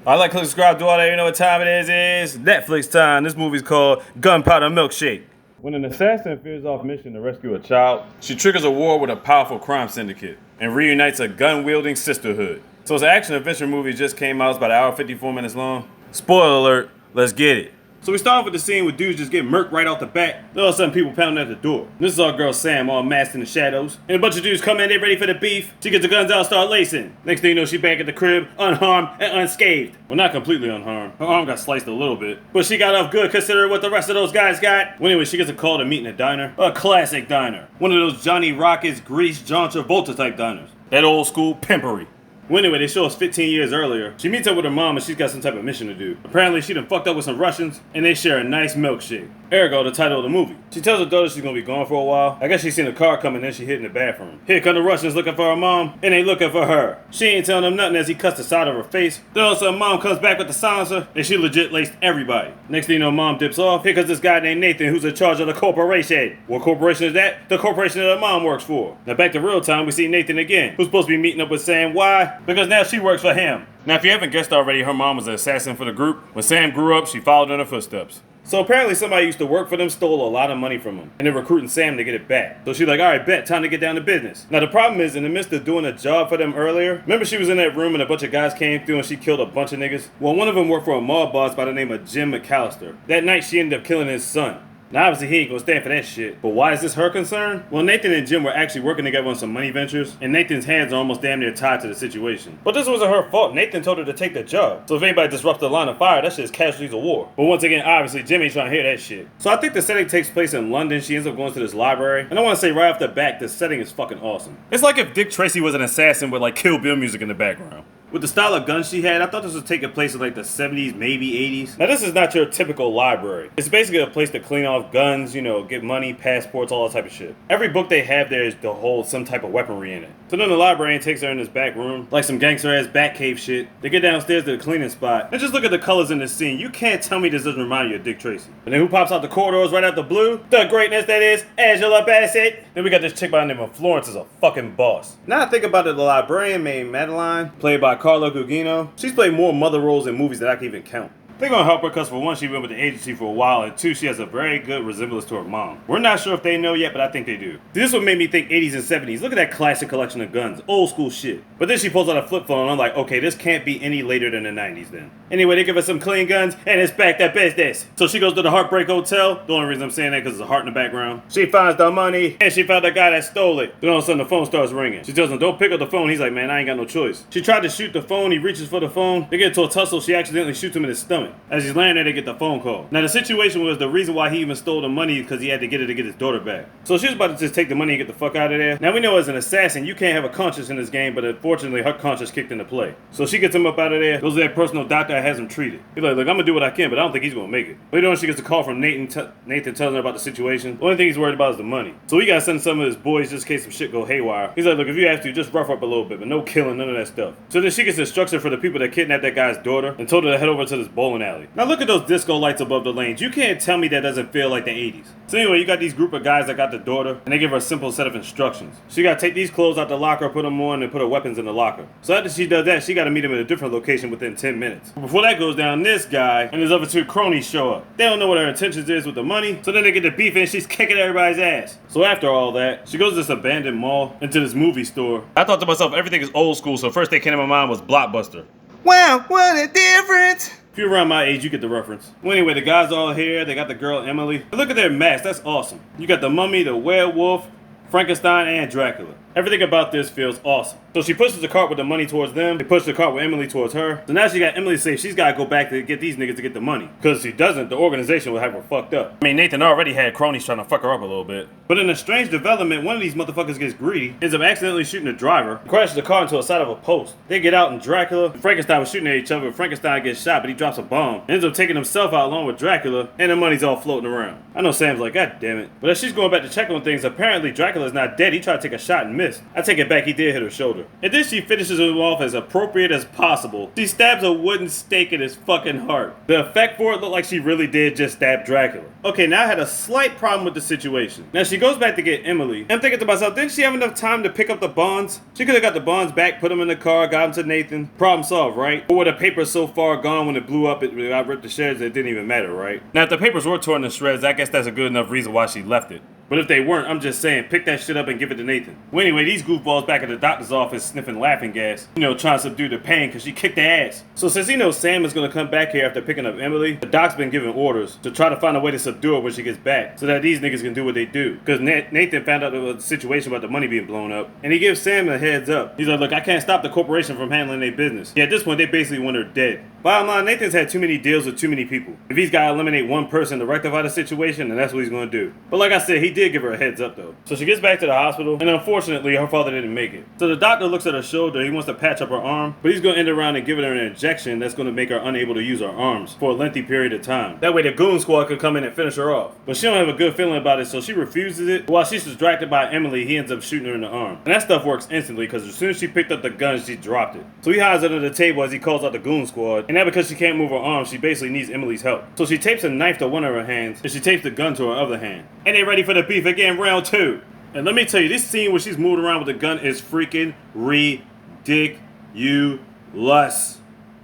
I like, click, subscribe, do all that. You know what time it is? It's Netflix time. This movie's called Gunpowder Milkshake. When an assassin veers off mission to rescue a child, she triggers a war with a powerful crime syndicate and reunites a gun-wielding sisterhood. So it's an action-adventure movie just came out. It's about an hour 54 minutes long. Spoiler alert, let's get it. So we start off with the scene with dudes just getting murked right off the bat. Then all of a sudden people pounding at the door. This is our girl Sam, all masked in the shadows. And a bunch of dudes come in, they ready for the beef. She gets the guns out, start lacing. Next thing you know, she back at the crib, unharmed and unscathed. Well, not completely unharmed. Her arm got sliced a little bit. But she got off good considering what the rest of those guys got. Well, anyway, she gets a call to meet in a diner. A classic diner. One of those Johnny Rockets, Grease, John Travolta type diners. That old school pimpery. Well, anyway, they show us 15 years earlier. She meets up with her mom and she's got some type of mission to do. Apparently, she done fucked up with some Russians and they share a nice milkshake. Ergo, the title of the movie. She tells her daughter she's gonna be gone for a while. I guess she seen a car coming, then she hid in the bathroom. Here come the Russians looking for her mom, and they looking for her. She ain't telling them nothing as he cuts the side of her face. Then all of a sudden, mom comes back with the silencer, and she legit laced everybody. Next thing you know, mom dips off. Here comes this guy named Nathan, who's in charge of the corporation. What corporation is that? The corporation that her mom works for. Now back to real time, we see Nathan again, who's supposed to be meeting up with Sam. Why? Because now she works for him. Now if you haven't guessed already, her mom was an assassin for the group. When Sam grew up, she followed in her footsteps. So apparently somebody used to work for them, stole a lot of money from them, and they're recruiting Sam to get it back. So she's like, alright, bet, time to get down to business. Now the problem is, in the midst of doing a job for them earlier, remember she was in that room and a bunch of guys came through and she killed a bunch of niggas? Well, one of them worked for a mob boss by the name of Jim McAllister. That night she ended up killing his son. Now obviously he ain't gonna stand for that shit. But why is this her concern? Well, Nathan and Jim were actually working together on some money ventures, and Nathan's hands are almost damn near tied to the situation. But this wasn't her fault. Nathan told her to take the job. So if anybody disrupts the line of fire, that shit is casualties of war. But once again, obviously Jim ain't trying to hear that shit. So I think the setting takes place in London. She ends up going to this library. And I wanna say right off the bat, the setting is fucking awesome. It's like if Dick Tracy was an assassin with like Kill Bill music in the background. With the style of guns she had, I thought this was taking place in like the 70s, maybe 80s. Now this is not your typical library. It's basically a place to clean off guns, you know, get money, passports, all that type of shit. Every book they have there is to hold some type of weaponry in it. So then the librarian takes her in this back room, like some gangster ass Batcave shit. They get downstairs to the cleaning spot, and just look at the colors in this scene. You can't tell me this doesn't remind you of Dick Tracy. And then who pops out the corridors right out the blue? The greatness that is Angela Bassett. Then we got this chick by the name of Florence as a fucking boss. Now I think about it, the librarian named Madeline, played by Carla Gugino. She's played more mother roles in movies than I can even count. They're gonna help her because for one, she been with the agency for a while, and two, she has a very good resemblance to her mom. We're not sure if they know yet, but I think they do. This is what made me think 80s and 70s. Look at that classic collection of guns, old school shit. But then she pulls out a flip phone, and I'm like, okay, this can't be any later than the 90s then. Anyway, they give us some clean guns, and it's back to business. So she goes to the Heartbreak Hotel. The only reason I'm saying that because there's a heart in the background. She finds the money, and she found the guy that stole it. Then all of a sudden the phone starts ringing. She tells him, don't pick up the phone. He's like, man, I ain't got no choice. She tried to shoot the phone. He reaches for the phone. They get into a tussle. She accidentally shoots him in his stomach. As he's laying there, they get the phone call. Now the situation was the reason why he even stole the money because he had to get it to get his daughter back. So she was about to just take the money and get the fuck out of there. Now we know as an assassin you can't have a conscience in this game, but unfortunately her conscience kicked into play. So she gets him up out of there, goes to that personal doctor that has him treated. He's like, look, I'm gonna do what I can, but I don't think he's gonna make it. Later on she gets a call from Nathan. Nathan tells her about the situation. The only thing he's worried about is the money. So we gotta send some of his boys just in case some shit go haywire. He's like, look, if you have to, just rough up a little bit, but no killing, none of that stuff. So then she gets instruction for the people that kidnapped that guy's daughter and told her to head over to this bowling alley. Now look at those disco lights above the lanes. You can't tell me that doesn't feel like the 80s. So anyway, you got these group of guys that got the daughter, and they give her a simple set of instructions. She gotta take these clothes out the locker, put them on, and put her weapons in the locker. So after she does that, she gotta meet him in a different location within 10 minutes. Before that goes down, this guy and his other two cronies show up. They don't know what her intentions is with the money, so then they get to beef and she's kicking everybody's ass. So after all that, she goes to this abandoned mall, into this movie store. I thought to myself, everything is old school, so first thing came to my mind was Blockbuster. Wow, what a difference! If you're around my age, you get the reference. Well, anyway, the guys are all here. They got the girl, Emily. But look at their masks. That's awesome. You got the mummy, the werewolf, Frankenstein, and Dracula. Everything about this feels awesome. So she pushes the cart with the money towards them. They push the cart with Emily towards her. So now she got Emily safe. She's got to go back to get these niggas to get the money. Because if she doesn't, the organization will have her fucked up. I mean, Nathan already had cronies trying to fuck her up a little bit. But in a strange development, one of these motherfuckers gets greedy, ends up accidentally shooting the driver, crashes the car into a side of a post. They get out and Dracula and Frankenstein was shooting at each other. Frankenstein gets shot, but he drops a bomb. Ends up taking himself out along with Dracula, and the money's all floating around. I know Sam's like, God damn it. But as she's going back to check on things, apparently Dracula's not dead. He tried to take a shot and missed. I take it back, he did hit her shoulder. And then she finishes him off as appropriate as possible. She stabs a wooden stake in his fucking heart. The effect for it looked like she really did just stab Dracula. Okay, now I had a slight problem with the situation. Now she goes back to get Emily. I'm thinking to myself, didn't she have enough time to pick up the bonds? She could have got the bonds back, put them in the car, got them to Nathan. Problem solved, right? Or were the papers so far gone when it blew up, it got ripped to shreds that it didn't even matter, right? Now if the papers were torn to shreds, I guess that's a good enough reason why she left it. But if they weren't, I'm just saying, pick that shit up and give it to Nathan. Well, anyway, these goofballs back at the doctor's office sniffing laughing gas, trying to subdue the pain because she kicked their ass. So since he knows Sam is going to come back here after picking up Emily, the doc's been giving orders to try to find a way to subdue her when she gets back so that these niggas can do what they do. Because Nathan found out there was a situation about the money being blown up, and he gives Sam a heads up. He's like, look, I can't stop the corporation from handling their business. Yeah, at this point, they basically want her dead. Bottom line, Nathan's had too many deals with too many people. If he's got to eliminate one person to rectify the situation, then that's what he's going to do. But like I said, he did give her a heads up though. So she gets back to the hospital, and unfortunately, her father didn't make it. So the doctor looks at her shoulder, he wants to patch up her arm, but he's going to end around and give her an injection that's going to make her unable to use her arms for a lengthy period of time. That way the goon squad can come in and finish her off. But she don't have a good feeling about it, so she refuses it. While she's distracted by Emily, he ends up shooting her in the arm. And that stuff works instantly, because as soon as she picked up the gun, she dropped it. So he hides under the table as he calls out the goon squad, and now because she can't move her arm, she basically needs Emily's help. So she tapes a knife to one of her hands, and she tapes the gun to her other hand. And they ready for the beef again, round 2. And let me tell you, this scene where she's moving around with the gun is freaking ridiculous.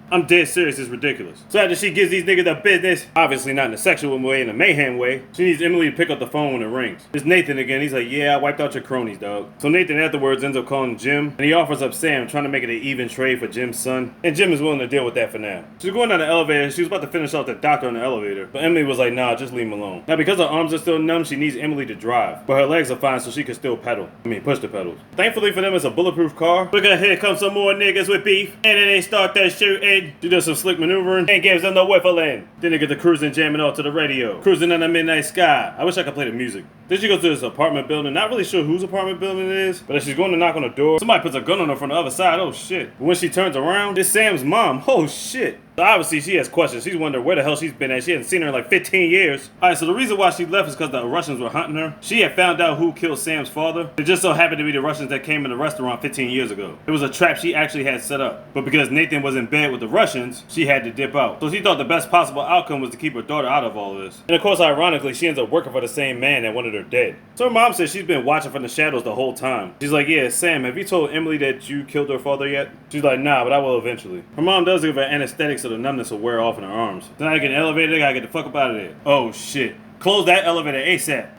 I'm dead serious, it's ridiculous. So after she gives these niggas the business, obviously not in a sexual way, in a mayhem way, she needs Emily to pick up the phone when it rings. It's Nathan again, he's like, yeah, I wiped out your cronies, dog. So Nathan afterwards ends up calling Jim, and he offers up Sam, trying to make it an even trade for Jim's son. And Jim is willing to deal with that for now. She's going down the elevator, she was about to finish off the doctor on the elevator, but Emily was like, nah, just leave him alone. Now because her arms are still numb, she needs Emily to drive, but her legs are fine so she can still push the pedals. Thankfully for them, it's a bulletproof car. Look at here comes some more niggas with beef, and then they start that shooting. She does some slick maneuvering and gives them the whiffling. Then they get the cruising jamming off to the radio. Cruising in the midnight sky. I wish I could play the music. Then she goes to this apartment building. Not really sure whose apartment building it is, but as she's going to knock on the door, somebody puts a gun on her from the other side. Oh shit. But when she turns around, it's Sam's mom. Oh shit. So obviously she has questions. She's wondering where the hell she's been at. She hasn't seen her in like 15 years. Alright, so the reason why she left is because the Russians were hunting her. She had found out who killed Sam's father. It just so happened to be the Russians that came in the restaurant 15 years ago. It was a trap she actually had set up. But because Nathan was in bed with the Russians, she had to dip out. So she thought the best possible outcome was to keep her daughter out of all of this. And of course, ironically, she ends up working for the same man that wanted her dead. So her mom says she's been watching from the shadows the whole time. She's like, yeah, Sam, have you told Emily that you killed her father yet? She's like, nah, but I will eventually. Her mom does give her anesthetic so the numbness will wear off in her arms. Then I get an elevator, I gotta get the fuck up out of there. Oh shit. Close that elevator ASAP.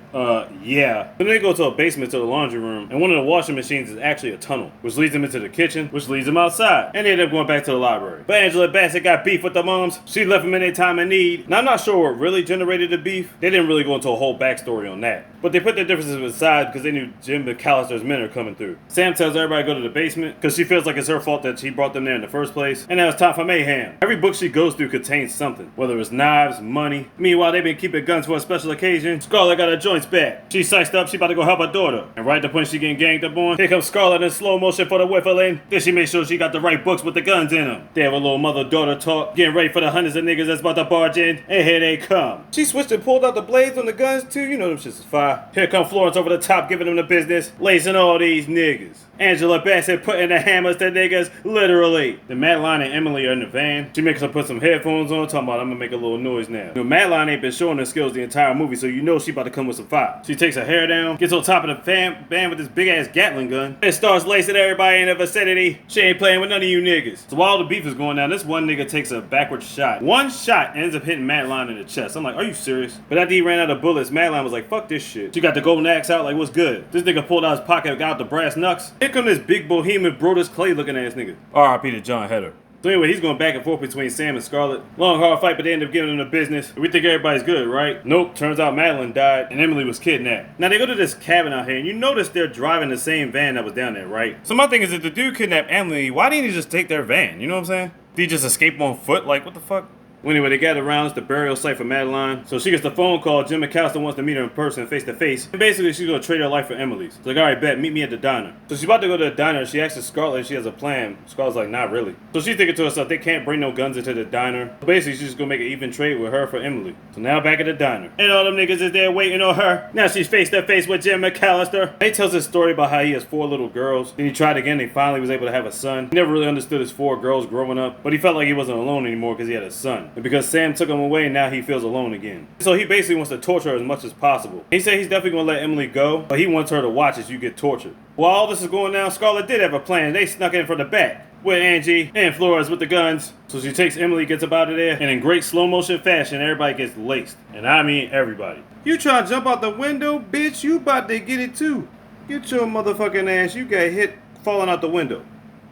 Yeah. Then they go to a basement to the laundry room, and one of the washing machines is actually a tunnel, which leads them into the kitchen, which leads them outside. And they end up going back to the library. But Angela Bassett got beef with the moms. She left them in their time of need. Now, I'm not sure what really generated the beef. They didn't really go into a whole backstory on that. But they put their differences aside because they knew Jim McAllister's men are coming through. Sam tells everybody to go to the basement because she feels like it's her fault that she brought them there in the first place. And now it's time for mayhem. Every book she goes through contains something, whether it's knives, money. Meanwhile, they've been keeping guns for a special occasion. Scarlett got her joints back. She's psyched up, she about to go help her daughter. And right at the point she getting ganged up on, here comes Scarlett in slow motion for the whiffling. Then she makes sure she got the right books with the guns in them. They have a little mother-daughter talk, getting ready for the hundreds of niggas that's about to barge in. And here they come. She switched and pulled out the blades on the guns too. You know them shits is fire. Here come Florence over the top giving them the business, lacing all these niggas. Angela Bassett putting the hammers to niggas, literally. The Madeline and Emily are in the van. She makes her put some headphones on, talking about I'm gonna make a little noise now. Madeline ain't been showing her skills the entire movie, so you know she about to come with some fire. She takes her hair down, gets on top of the van with this big ass Gatling gun, and starts lacing everybody in the vicinity. She ain't playing with none of you niggas. So while the beef is going down, this one nigga takes a backward shot. One shot ends up hitting Madeline in the chest. I'm like, are you serious? But after he ran out of bullets, Madeline was like, fuck this shit. She got the golden axe out, like, what's good? This nigga pulled out his pocket, got out the brass knucks. Here come this big bohemian Brodus Clay looking ass nigga. R.I.P. to John Heder. So anyway, he's going back and forth between Sam and Scarlett. Long, hard fight, but they end up giving him the business. We think everybody's good, right? Nope, turns out Madeline died and Emily was kidnapped. Now they go to this cabin out here and you notice they're driving the same van that was down there, right? So my thing is, if the dude kidnapped Emily, why didn't he just take their van? You know what I'm saying? Did he just escape on foot? Like, what the fuck? Well, anyway, they gather around. It's the burial site for Madeline. So she gets the phone call. Jim McAllister wants to meet her in person, face to face. And basically, she's gonna trade her life for Emily's. She's like, all right, bet, meet me at the diner. So she's about to go to the diner. She asks Scarlett if she has a plan. Scarlett's like, not really. So she's thinking to herself, they can't bring no guns into the diner. So basically, she's just gonna make an even trade with her for Emily. So now back at the diner. And all them niggas is there waiting on her. Now she's face to face with Jim McAllister. He tells his story about how he has 4 little girls. Then he tried again. He finally was able to have a son. He never really understood his 4 girls growing up, but he felt like he wasn't alone anymore because he had a son. And because Sam took him away, now he feels alone again. So he basically wants to torture her as much as possible. He said he's definitely gonna let Emily go, but he wants her to watch as you get tortured. While all this is going down, Scarlett did have a plan. They snuck in from the back with Angie and Flores with the guns. So she takes Emily, gets up out of there, and in great slow motion fashion, everybody gets laced. And I mean everybody. You trying to jump out the window, bitch? You about to get it too. Get your motherfucking ass. You got hit falling out the window.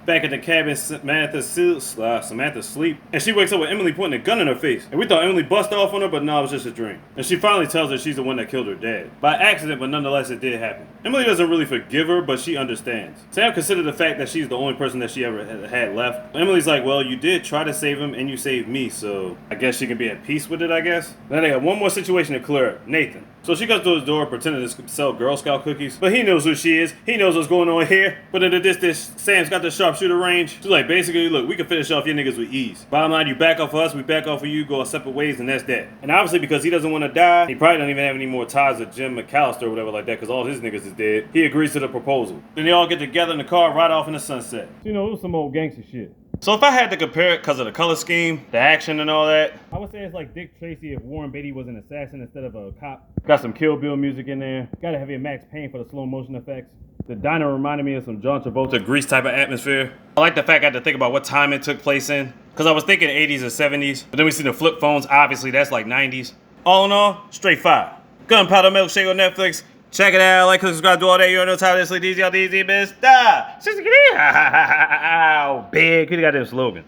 Back at the cabin, Samantha's asleep, and she wakes up with Emily pointing a gun in her face. And we thought Emily busted off on her, but no, it was just a dream. And she finally tells her she's the one that killed her dad. By accident, but nonetheless it did happen. Emily doesn't really forgive her, but she understands. Sam considered the fact that she's the only person that she ever had left. Emily's like, well, you did try to save him, and you saved me, so I guess she can be at peace with it, I guess. Now they got one more situation to clear up. Nathan. So she goes to his door pretending to sell Girl Scout cookies. But he knows who she is. He knows what's going on here. But in the distance, Sam's got the sharpshooter range. She's like, basically, look, we can finish off your niggas with ease. Bottom line, you back off of us, we back off of you, go our separate ways, and that's that. And obviously, because he doesn't want to die, he probably don't even have any more ties with Jim McAllister or whatever like that, because all his niggas is dead. He agrees to the proposal. Then they all get together in the car, ride off in the sunset. You know, it was some old gangster shit. So if I had to compare it because of the color scheme, the action and all that, I would say it's like Dick Tracy if Warren Beatty was an assassin instead of a cop. Got some Kill Bill music in there. Got a heavy Max Payne for the slow motion effects. The diner reminded me of some John Travolta Grease type of atmosphere. I like the fact I had to think about what time it took place in, because I was thinking 80s or 70s, but then we see the flip phones, obviously that's like 90s. All in all, straight fire. Gunpowder Milkshake on Netflix. Check it out, like, subscribe, do all that. You know how this is. DZ, bitch. Big. Could have got that slogan.